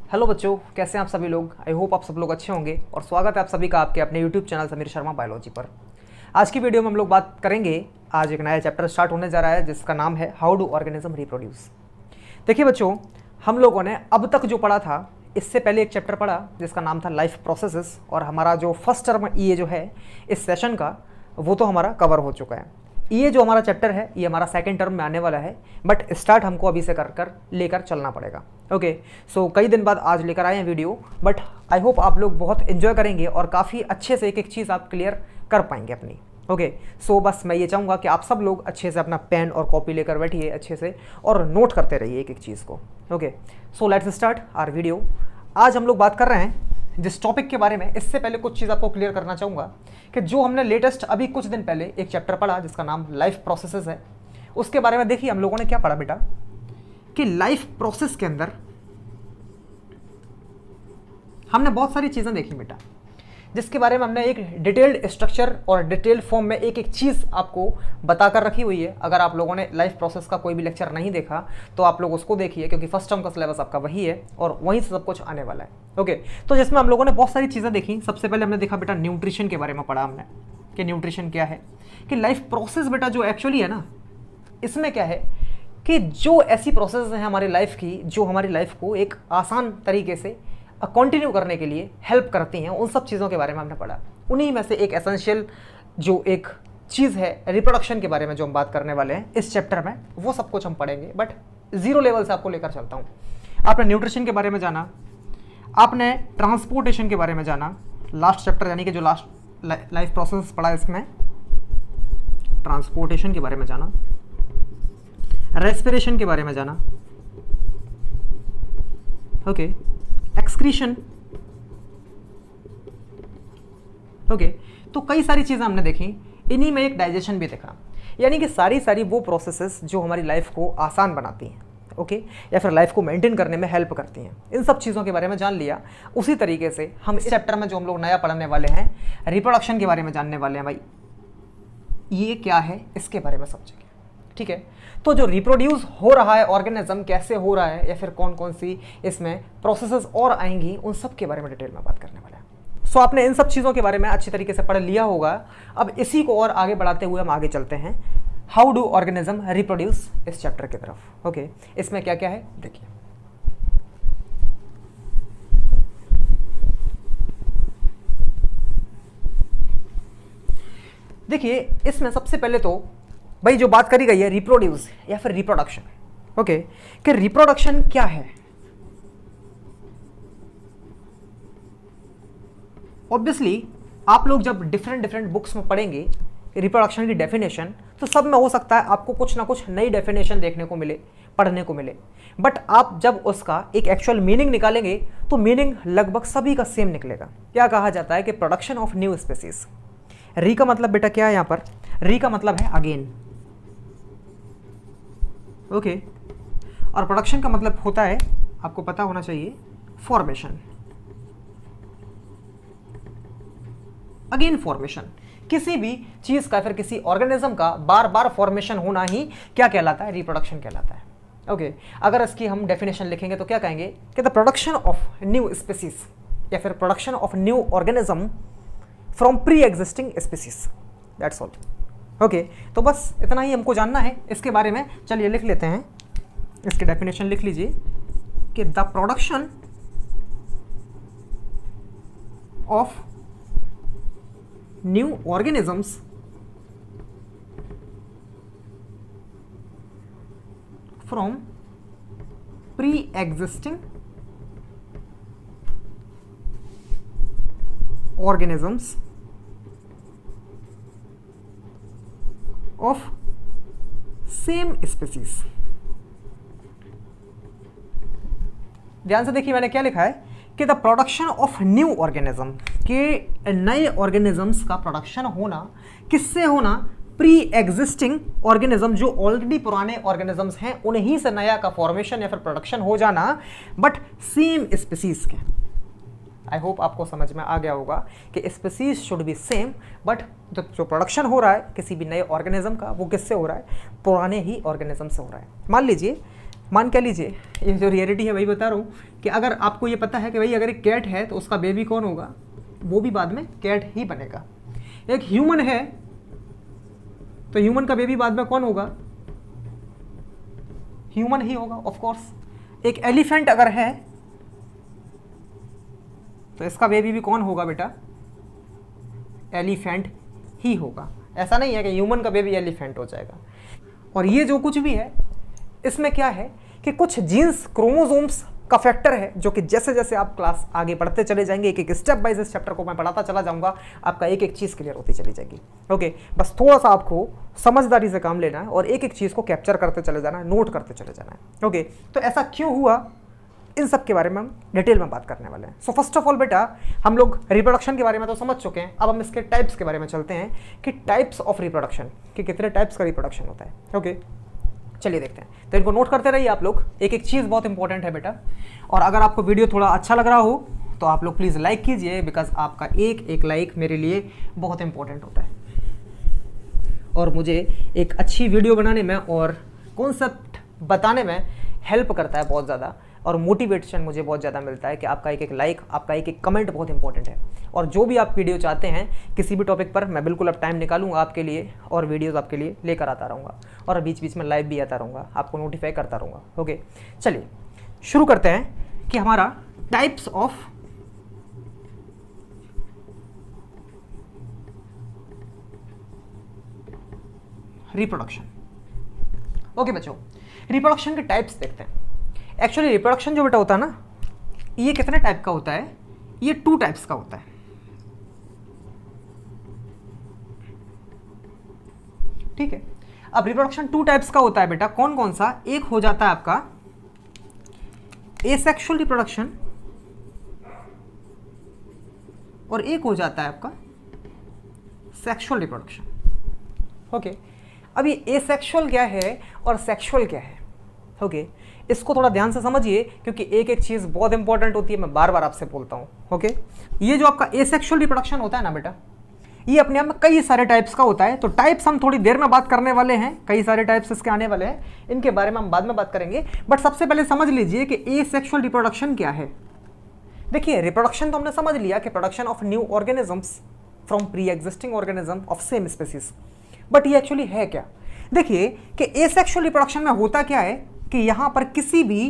Hello बच्चों, कैसे हैं आप सभी लोग। आई होप आप सब लोग अच्छे होंगे और स्वागत है आप सभी का आपके अपने YouTube channel Sameer Sharma biology पर। आज की वीडियो में हम लोग बात करेंगे, आज एक नया चैप्टर स्टार्ट होने जा रहा है जिसका नाम है हाउ डू ऑर्गेनिज्म रिप्रोड्यूस। देखिए बच्चों, हम लोगों ने अब तक जो पढ़ा था, इससे पहले एक चैप्टर पढ़ा जिसका नाम था लाइफ प्रोसेसेस, और हमारा जो फर्स्ट टर्म ये जो है इस सेशन का वो तो हमारा कवर हो चुका है। ये जो हमारा चैप्टर है ये हमारा सेकंड टर्म में आने वाला है, बट स्टार्ट हमको अभी से कर लेकर चलना पड़ेगा। ओके, सो कई दिन बाद आज लेकर आए हैं वीडियो, बट आई होप आप लोग बहुत एंजॉय करेंगे और काफ़ी अच्छे से एक एक चीज़ आप क्लियर कर पाएंगे अपनी। ओके, सो बस मैं ये चाहूँगा कि आप सब लोग अच्छे से अपना पेन और कॉपी लेकर बैठिए अच्छे से और नोट करते रहिए एक एक चीज़ को। Okay, so let's start our video. आज हम लोग बात कर रहे हैं जिस टॉपिक के बारे में, इससे पहले कुछ चीज़ आपको क्लियर करना चाहूँगा कि जो हमने लेटेस्ट अभी कुछ दिन पहले एक चैप्टर पढ़ा जिसका नाम लाइफ प्रोसेसेस है, उसके बारे में देखिए हम लोगों ने क्या पढ़ा बेटा, कि लाइफ प्रोसेस के अंदर हमने बहुत सारी चीज़ें देखी बेटा, जिसके बारे में हमने एक डिटेल्ड स्ट्रक्चर और डिटेल्ड फॉर्म में एक एक चीज़ आपको बताकर रखी हुई है। अगर आप लोगों ने लाइफ प्रोसेस का कोई भी लेक्चर नहीं देखा तो आप लोग उसको देखिए, क्योंकि फर्स्ट टर्म का सिलेबस आपका वही है और वहीं से सब कुछ आने वाला है। ओके, तो जिसमें हम लोगों ने बहुत सारी चीज़ें देखी। सबसे पहले हमने देखा बेटा न्यूट्रिशन के बारे में पढ़ा हमने कि न्यूट्रिशन क्या है, कि लाइफ प्रोसेस बेटा जो एक्चुअली है ना, इसमें क्या है कि जो ऐसी प्रोसेस है हमारी लाइफ की जो हमारी लाइफ को एक आसान तरीके से कंटिन्यू करने के लिए हेल्प करती हैं, उन सब चीज़ों के बारे में हमने पढ़ा। उन्हीं में से एक एसेंशियल जो एक चीज़ है रिप्रोडक्शन के बारे में जो हम बात करने वाले हैं इस चैप्टर में, वो सब कुछ हम पढ़ेंगे, बट जीरो लेवल से आपको लेकर चलता हूँ। आपने न्यूट्रिशन के बारे में जाना, आपने ट्रांसपोर्टेशन के बारे में जाना, लास्ट चैप्टर यानी कि जो लास्ट लाइफ प्रोसेस पढ़ा इसमें ट्रांसपोर्टेशन के बारे में जाना, रेस्पिरेशन के बारे में जाना, ओके, एक्सक्रीशन, ओके, तो कई सारी चीज़ें हमने देखी। इन्हीं में एक डाइजेशन भी देखा, यानी कि सारी वो प्रोसेसेस जो हमारी लाइफ को आसान बनाती हैं, ओके, या फिर लाइफ को मेंटेन करने में हेल्प करती हैं, इन सब चीज़ों के बारे में जान लिया। उसी तरीके से हम इस चैप्टर में जो हम लोग नया पढ़ने वाले हैं रिप्रोडक्शन के बारे में जानने वाले हैं। भाई ये क्या है, इसके बारे में समझेंगे, ठीक है। तो जो रिप्रोड्यूस हो रहा है ऑर्गेनिज्म, कैसे हो रहा है, या फिर कौन कौन सी इसमें प्रोसेसेस और आएंगी, उन सब के बारे में डिटेल में बात करने वाले हैं। सो आपने इन सब चीज़ों के बारे में अच्छी तरीके से पढ़ लिया होगा। अब इसी को और आगे बढ़ाते हुए हम आगे चलते हैं हाउ डू ऑर्गेनिज्म रिप्रोड्यूस इस चैप्टर की तरफ। ओके, इसमें क्या क्या है देखिए। देखिए इसमें सबसे पहले तो भाई जो बात करी गई है रिप्रोड्यूस या फिर रिप्रोडक्शन, ओके, कि रिप्रोडक्शन क्या है। ऑब्वियसली आप लोग जब डिफरेंट बुक्स में पढ़ेंगे रिप्रोडक्शन की डेफिनेशन, तो सब में हो सकता है आपको कुछ ना कुछ नई डेफिनेशन देखने को मिले, पढ़ने को मिले, बट आप जब उसका एक एक्चुअल मीनिंग निकालेंगे तो मीनिंग लगभग सभी का सेम निकलेगा। क्या कहा जाता है कि प्रोडक्शन ऑफ न्यू स्पीसीज। री का मतलब बेटा क्या है यहाँ पर, री का मतलब है अगेन, ओके, और प्रोडक्शन का मतलब होता है, आपको पता होना चाहिए, फॉर्मेशन, अगेन फॉर्मेशन। किसी भी चीज का फिर किसी ऑर्गेनिज्म का बार बार फॉर्मेशन होना ही क्या कहलाता है, रिप्रोडक्शन कहलाता है। ओके, अगर इसकी हम डेफिनेशन लिखेंगे तो क्या कहेंगे कि the production of new species या फिर production of new organism from pre existing species, that's all. Okay, तो बस इतना ही हमको जानना है इसके बारे में। चलिए लिख लेते हैं, इसकी डेफिनेशन लिख लीजिए कि the production of new organisms from pre existing organisms of same species. ध्यान से देखिए मैंने क्या लिखा है कि the production of new organism, के नए ऑर्गेनिजम्स का प्रोडक्शन होना, किससे होना, प्री एग्जिस्टिंग ऑर्गेनिज्म, जो ऑलरेडी पुराने ऑर्गेनिजम्स हैं उन्हीं से नया का फॉर्मेशन या फिर प्रोडक्शन हो जाना, बट सेम स्पीसीज के। आई होप आपको समझ में आ गया होगा कि species should be same, but जो प्रोडक्शन हो रहा है किसी भी नए ऑर्गेनिज्म का वो किससे हो रहा है, पुराने ही ऑर्गेनिज्म से हो रहा है। मान लीजिए मान क्या लीजिए, ये जो रियलिटी है वही बता रहा हूँ कि अगर आपको ये पता है कि भाई अगर एक कैट है तो उसका बेबी कौन होगा, वो भी बाद में कैट ही बनेगा। एक ह्यूमन है तो ह्यूमन का बेबी बाद में कौन होगा, ह्यूमन ही होगा ऑफ कोर्स। एक एलिफेंट अगर है तो इसका बेबी भी कौन होगा बेटा, एलिफेंट ही होगा। ऐसा नहीं है कि ह्यूमन का बेबी एलिफेंट हो जाएगा। और ये जो कुछ भी है इसमें क्या है कि कुछ जीन्स क्रोमोसोम्स का फैक्टर है, जो कि जैसे जैसे आप क्लास आगे बढ़ते चले जाएंगे, एक एक स्टेप बाय इस चैप्टर को मैं पढ़ाता चला जाऊंगा, आपका एक एक चीज़ क्लियर होती चली जाएगी। ओके, बस थोड़ा सा आपको समझदारी से काम लेना है और एक एक चीज़ को कैप्चर करते चले जाना है, नोट करते चले जाना है। ओके, तो ऐसा क्यों हुआ, इन सब के बारे में हम डिटेल में बात करने वाले हैं। सो फर्स्ट ऑफ ऑल बेटा, हम लोग रिप्रोडक्शन के बारे में तो समझ चुके हैं, अब हम इसके टाइप्स के बारे में चलते हैं कि टाइप्स ऑफ रिप्रोडक्शन, कि कितने टाइप्स का रिप्रोडक्शन होता है। ओके, चलिए देखते हैं। तो इनको नोट करते रहिए आप लोग, एक एक चीज़ बहुत इंपॉर्टेंट है बेटा। और अगर आपको वीडियो थोड़ा अच्छा लग रहा हो तो आप लोग प्लीज़ लाइक कीजिए, बिकॉज आपका एक एक लाइक मेरे लिए बहुत इंपॉर्टेंट होता है और मुझे एक अच्छी वीडियो बनाने में और कॉन्सेप्ट बताने में हेल्प करता है बहुत ज़्यादा, और मोटिवेशन मुझे बहुत ज़्यादा मिलता है कि आपका एक एक लाइक, आपका एक एक कमेंट बहुत इंपॉर्टेंट है। और जो भी आप वीडियो चाहते हैं किसी भी टॉपिक पर, मैं बिल्कुल अब टाइम निकालूंगा आपके लिए और वीडियोस आपके लिए लेकर आता रहूँगा, और बीच बीच में लाइव भी आता रहूँगा, आपको नोटिफाई करता रहूँगा। ओके, चलिए शुरू करते हैं कि हमारा टाइप्स ऑफ रिप्रोडक्शन। ओके बच्चों, रिप्रोडक्शन के टाइप्स देखते हैं। एक्चुअली रिप्रोडक्शन जो बेटा होता है ना, ये कितने टाइप का होता है, ये 2 टाइप्स का होता है। ठीक है, अब रिप्रोडक्शन 2 टाइप्स का होता है बेटा, कौन कौन सा, एक हो जाता है आपका एसेक्सुअल रिप्रोडक्शन और एक हो जाता है आपका सेक्सुअल रिप्रोडक्शन। ओके, अब ये एसेक्सुअल क्या है और सेक्सुअल क्या है, ओके, इसको थोड़ा ध्यान से समझिए क्योंकि एक एक चीज बहुत इंपॉर्टेंट होती है, मैं बार बार आपसे बोलता हूं। ओके, ये जो आपका एसेक्सुअल रिप्रोडक्शन होता है ना बेटा, ये अपने आप में कई सारे टाइप्स का होता है। तो टाइप्स हम थोड़ी देर में बात करने वाले हैं, कई सारे टाइप्स इसके आने वाले हैं, इनके बारे में हम बाद में बात करेंगे। बट सबसे पहले समझ लीजिए कि एसेक्सुअल रिप्रोडक्शन क्या है। देखिए, रिप्रोडक्शन तो हमने समझ लिया कि production of new organisms from pre existing organism of same species, but ये एक्चुअली है क्या। देखिए कि एसेक्सुअल रिप्रोडक्शन में होता क्या है कि यहां पर किसी भी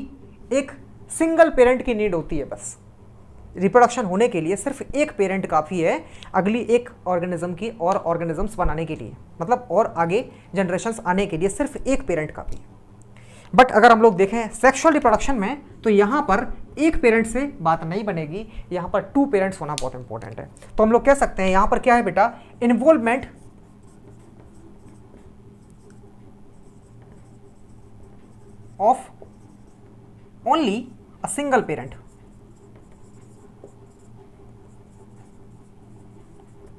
एक सिंगल पेरेंट की नीड होती है। बस रिप्रोडक्शन होने के लिए सिर्फ एक पेरेंट काफ़ी है अगली एक ऑर्गेनिज्म की और ऑर्गेनिजम्स बनाने के लिए, मतलब और आगे जनरेशन्स आने के लिए सिर्फ एक पेरेंट काफ़ी है। बट अगर हम लोग देखें सेक्सुअल रिप्रोडक्शन में, तो यहाँ पर एक पेरेंट से बात नहीं बनेगी, यहाँ पर 2 पेरेंट्स होना बहुत इंपॉर्टेंट है। तो हम लोग कह सकते हैं यहाँ पर क्या है बेटा, involvement of only a single parent.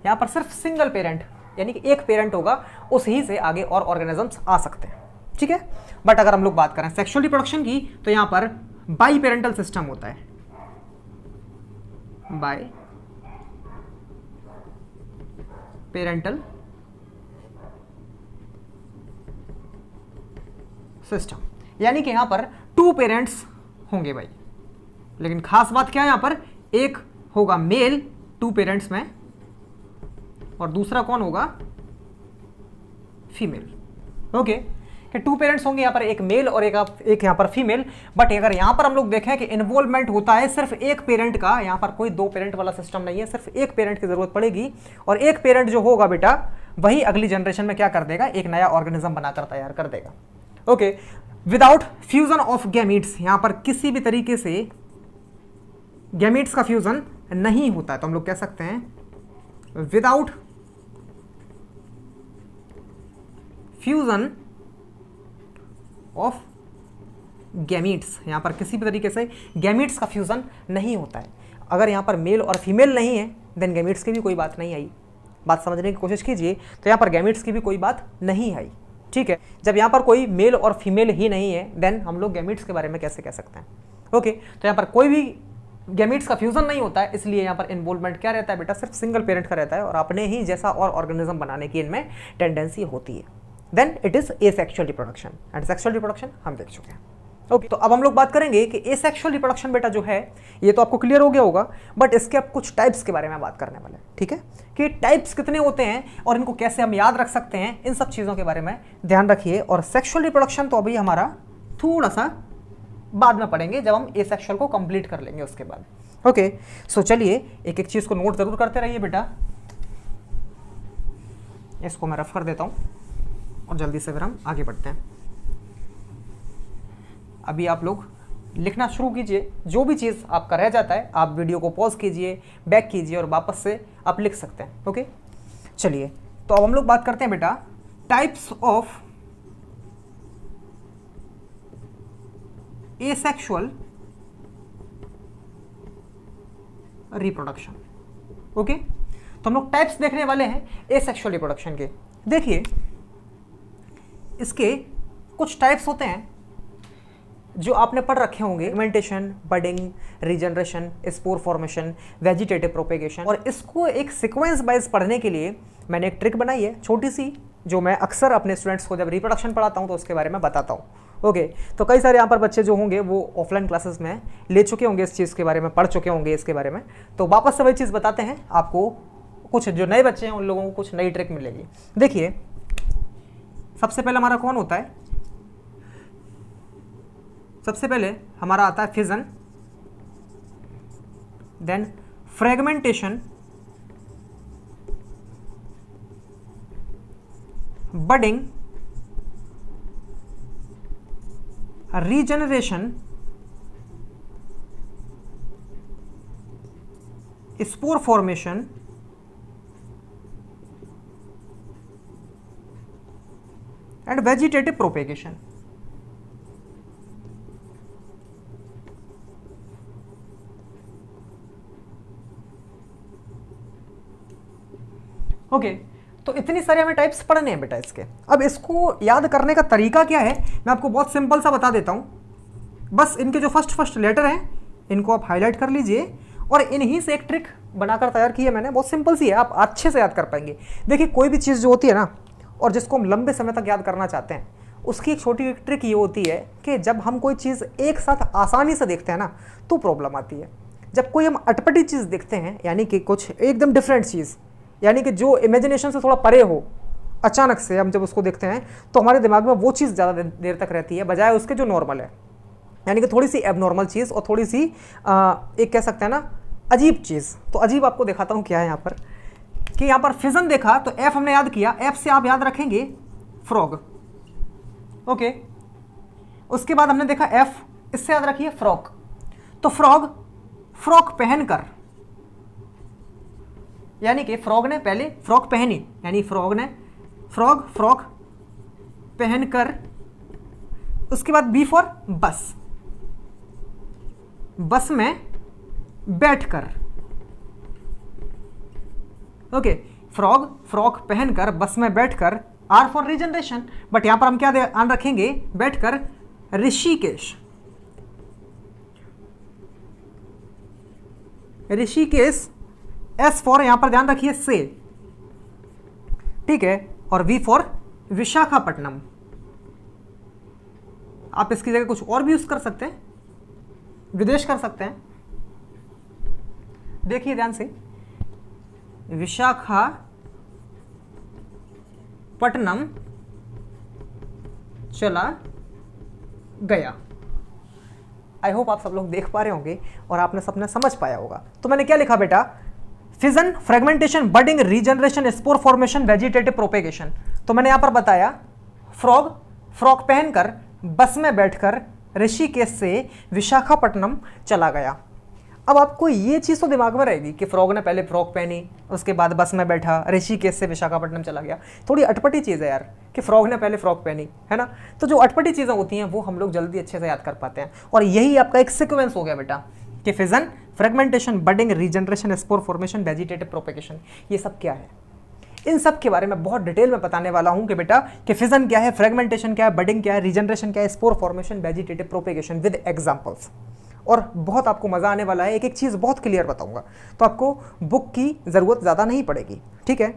यहां पर सिर्फ सिंगल पेरेंट यानी कि एक पेरेंट होगा, उस ही से आगे और ऑर्गेनिजम्स आ सकते हैं। ठीक है, बट अगर हम लोग बात करें सेक्सुअल रिप्रोडक्शन की, तो यहां पर बाई पेरेंटल सिस्टम होता है, बाई पेरेंटल सिस्टम, यानी कि यहां पर 2 पेरेंट्स होंगे भाई। लेकिन खास बात क्या है, यहां पर एक होगा मेल 2 पेरेंट्स में और दूसरा कौन होगा, फीमेल। ओके, कि 2 पेरेंट्स होंगे, यहां पर एक मेल और एक यहां पर फीमेल। बट अगर यहां पर हम लोग देखें कि इन्वॉल्वमेंट होता है सिर्फ एक पेरेंट का, यहां पर कोई 2 पेरेंट वाला सिस्टम नहीं है, सिर्फ एक पेरेंट की जरूरत पड़ेगी। और एक पेरेंट जो होगा बेटा, वही अगली जनरेशन में क्या कर देगा, एक नया ऑर्गेनिज्म बनाकर तैयार कर देगा। Okay, without fusion of gametes, यहां पर किसी भी तरीके से गैमीट्स का फ्यूजन नहीं होता है, तो हम लोग कह सकते हैं विदाउट फ्यूजन ऑफ गैमीट्स, यहां पर किसी भी तरीके से गैमीट्स का फ्यूजन नहीं होता है। अगर यहां पर मेल और फीमेल नहीं है, देन गैमीट्स की भी कोई बात नहीं आई। बात समझने की कोशिश कीजिए, तो यहां पर गैमीट्स की भी कोई बात नहीं आई। ठीक है, जब यहां पर कोई मेल और फीमेल ही नहीं है, देन हम लोग गैमीट्स के बारे में कैसे कह सकते हैं। ओके, तो यहां पर कोई भी गैमीट्स का फ्यूजन नहीं होता है, इसलिए यहां पर इन्वॉल्वमेंट क्या रहता है बेटा, सिर्फ सिंगल पेरेंट का रहता है और अपने ही जैसा और ऑर्गेनिज्म बनाने की इनमें टेंडेंसी होती है। Then it is asexual reproduction and sexual reproduction हम देख चुके हैं। ओके, तो अब हम लोग बात करेंगे कि एसेक्सुअल रिप्रोडक्शन बेटा जो है, ये तो आपको क्लियर हो गया होगा, बट इसके अब कुछ टाइप्स के बारे में बात करने वाले हैं, ठीक है, कि टाइप्स कितने होते हैं और इनको कैसे हम याद रख सकते हैं, इन सब चीज़ों के बारे में ध्यान रखिए। और सेक्सुअल रिप्रोडक्शन तो अभी हमारा थोड़ा सा बाद में पढ़ेंगे, जब हम एसेक्सुअल को कंप्लीट कर लेंगे उसके बाद। ओके, सो चलिए एक एक चीज़ को नोट जरूर करते रहिए बेटा। इसको मैं रफ कर देता हूँ और जल्दी से फिर हम आगे बढ़ते हैं। अभी आप लोग लिखना शुरू कीजिए, जो भी चीज़ आपका रह जाता है आप वीडियो को पॉज कीजिए, बैक कीजिए और वापस से आप लिख सकते हैं। ओके, चलिए तो अब हम लोग बात करते हैं बेटा types of asexual reproduction. Okay, तो हम लोग टाइप्स देखने वाले हैं एसेक्सुअल रिप्रोडक्शन के। देखिए इसके कुछ टाइप्स होते हैं जो आपने पढ़ रखे होंगे, fragmentation, budding, regeneration, spore formation, vegetative propagation. और इसको एक सीक्वेंस वाइज पढ़ने के लिए मैंने एक ट्रिक बनाई है छोटी सी, जो मैं अक्सर अपने स्टूडेंट्स को जब रिप्रोडक्शन पढ़ाता हूँ तो उसके बारे में बताता हूँ। ओके, तो कई सारे यहाँ पर बच्चे जो होंगे वो ऑफलाइन क्लासेस में ले चुके होंगे, इस चीज़ के बारे में पढ़ चुके होंगे इसके बारे में, तो वापस से वही चीज़ बताते हैं आपको। कुछ जो नए बच्चे हैं उन लोगों को कुछ नई ट्रिक मिलेगी। देखिए सबसे पहले हमारा कौन होता है, सबसे पहले हमारा आता है fission, then fragmentation, budding, regeneration, spore formation, and vegetative propagation. Okay, तो इतनी सारे हमें टाइप्स पढ़ने हैं बेटा इसके। अब इसको याद करने का तरीका क्या है, मैं आपको बहुत सिंपल सा बता देता हूँ। बस इनके जो फर्स्ट लेटर हैं इनको आप हाईलाइट कर लीजिए, और इन्हीं से एक ट्रिक बनाकर तैयार की है मैंने, बहुत सिंपल सी है, आप अच्छे से याद कर पाएंगे। देखिए कोई भी चीज़ जो होती है ना, और जिसको हम लंबे समय तक याद करना चाहते हैं, उसकी एक छोटी ट्रिक ये होती है कि जब हम कोई चीज़ एक साथ आसानी से देखते हैं ना तो प्रॉब्लम आती है। जब कोई हम अटपटी चीज़ देखते हैं, यानी कि कुछ एकदम डिफरेंट चीज़, यानी कि जो इमेजिनेशन से थोड़ा परे हो, अचानक से हम जब उसको देखते हैं तो हमारे दिमाग में वो चीज़ ज़्यादा देर तक रहती है बजाय उसके जो नॉर्मल है, यानी कि थोड़ी सी एबनॉर्मल चीज़ और थोड़ी सी एक कह सकते हैं ना अजीब चीज़। तो अजीब आपको दिखाता हूँ क्या है यहाँ पर, कि यहाँ पर फिजन देखा तो एफ हमने याद किया, एफ से आप याद रखेंगे फ्रॉग। ओके, उसके बाद हमने देखा एफ, इससे याद रखिए फ्रॉक। तो फ्रॉग, फ्रॉक पहनकर, यानी कि फ्रॉग ने पहले फ्रॉक पहनी, यानी फ्रॉग ने फ्रॉक पहनकर। उसके बाद बी फॉर बस, बस में बैठकर। ओके, फ्रॉक पहनकर बस में बैठकर। आर फॉर रीजनरेशन, बट यहां पर हम क्या ध्यान रखेंगे, बैठकर ऋषिकेश, ऋषिकेश। एस फॉर यहां पर ध्यान रखिए से, ठीक है, और वी फॉर विशाखापट्टनम। आप इसकी जगह कुछ और भी यूज कर सकते हैं, विदेश कर सकते हैं। देखिए ध्यान से, विशाखापट्टनम चला गया। आई होप आप सब लोग देख पा रहे होंगे और आपने सबने समझ पाया होगा। तो मैंने क्या लिखा बेटा, fission, fragmentation, budding, regeneration, spore formation, vegetative propagation. तो मैंने यहां पर बताया फ्रॉक पहनकर बस में बैठकर ऋषिकेश से विशाखापट्टनम चला गया। अब आपको ये चीज़ तो दिमाग में रहेगी कि फ्रॉग ने पहले फ्रॉक पहनी, उसके बाद बस में बैठा, ऋषिकेश से विशाखापट्टनम चला गया। थोड़ी अटपटी चीज़ है यार कि फ्रॉग ने पहले फ्रॉक पहनी, है ना। तो जो अटपटी चीज़ें होती हैं वो हम लोग जल्दी अच्छे से याद कर पाते हैं, और यही आपका एक सीक्वेंस हो गया बेटा कि fission, fragmentation, budding, regeneration, spore formation, vegetative propagation. ये सब क्या है, इन सब के बारे में बहुत डिटेल में बताने वाला हूं कि बेटा कि फिजन क्या है, फ्रेगमेंटेशन क्या है, बडिंग क्या है, रीजनरेशन क्या है, spore formation, vegetative propagation with examples. और बहुत आपको मजा आने वाला है, एक एक चीज़ बहुत क्लियर बताऊंगा, तो आपको बुक की ज़रूरत ज़्यादा नहीं पड़ेगी, ठीक है।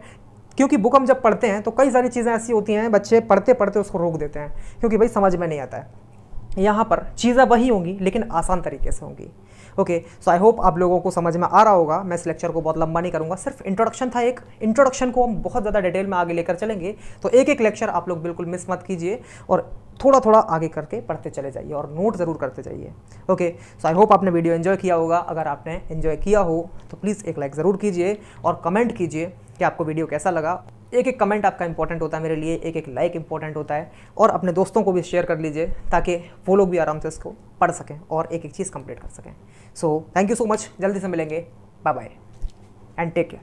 क्योंकि बुक हम जब पढ़ते हैं तो कई सारी चीज़ें ऐसी होती हैं, बच्चे पढ़ते पढ़ते उसको रोक देते हैं क्योंकि भाई समझ में नहीं आता है, यहाँ पर चीज़ें वही होंगी लेकिन आसान तरीके से होंगी। ओके, सो आई होप आप लोगों को समझ में आ रहा होगा। मैं इस लेक्चर को बहुत लंबा नहीं करूँगा, सिर्फ इंट्रोडक्शन था। एक इंट्रोडक्शन को हम बहुत ज़्यादा डिटेल में आगे लेकर चलेंगे, तो एक एक लेक्चर आप लोग बिल्कुल मिस मत कीजिए और थोड़ा थोड़ा आगे करके पढ़ते चले जाइए और नोट ज़रूर करते जाइए। ओके, सो आई होप आपने वीडियो एंजॉय किया होगा। अगर आपने एंजॉय किया हो तो प्लीज़ एक लाइक ज़रूर कीजिए और कमेंट कीजिए कि आपको वीडियो कैसा लगा। एक एक कमेंट आपका इंपॉर्टेंट होता है मेरे लिए, एक एक लाइक इंपॉर्टेंट होता है। और अपने दोस्तों को भी शेयर कर लीजिए ताकि वो लोग भी आराम से इसको पढ़ सकें और एक एक चीज़ कंप्लीट कर सकें। So thank you so much, जल्दी से मिलेंगे, bye bye and take care.